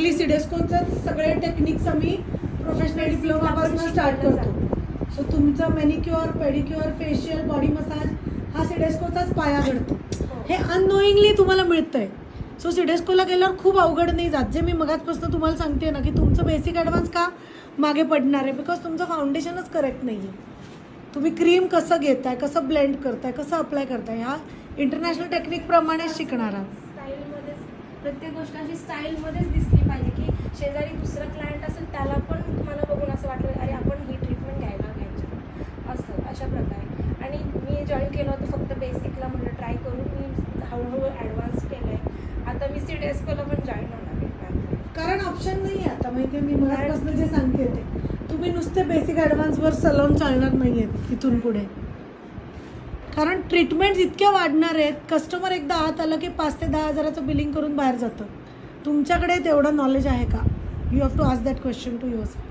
Basically सिडेस्कोचं सगळे techniques आम्ही professional डिप्लोमापासून start करतो. सो तुमचं manicure, pedicure, facial, body massage हा सिडेस्कोचाच पाया घडतो. हे अननोईंगली तुम्हाला मिळतंय. सो सिडेस्कोला गेल्यावर खूप अवघड नाही जात. जे मी मगाचपासून तुम्हाला सांगते ना की तुमचं बेसिक ॲडव्हान्स का मागे पडणार आहे, बिकॉज तुमचं फाउंडेशनच करेक्ट नाही आहे. तुम्ही क्रीम कसं घेताय, कसं ब्लेंड करताय, कसं अप्लाय करताय, ह्या इंटरनॅशनल टेक्निकप्रमाणेच शिकणार आहात. स्टाईलमध्येच प्रत्येक गोष्ट अशी स्टाईलमध्येच दिसली पाहिजे की शेजारी दुसरा क्लायंट असेल त्याला पण तुम्हाला बघून असं वाटलं अरे आपण ही ट्रीटमेंट घ्यायला घ्यायची असं अशा प्रकारे. आणि मी जॉईन केलं होतं फक्त बेसिकला म्हटलं ट्राय करून, मी हळूहळू ॲडव्हान्स केलं आहे. आता मी सिडेस्कोला पण जॉईन होणार आहे. कारण ऑप्शन नाही आहे आता. माहिती आहे, मी मगापासून जे सांगते ते तुम्ही नुसते बेसिक ॲडव्हान्सवर सलून चालणार नाही आहेत इथून पुढे. कारण ट्रीटमेंट्स इतक्या वाढणार आहेत. कस्टमर एकदा आत आलं की 5 ते 10 हजाराचं बिलिंग करून बाहेर जातं. तुमच्याकडे तेवढं नॉलेज आहे का? You have to ask that question to yourself.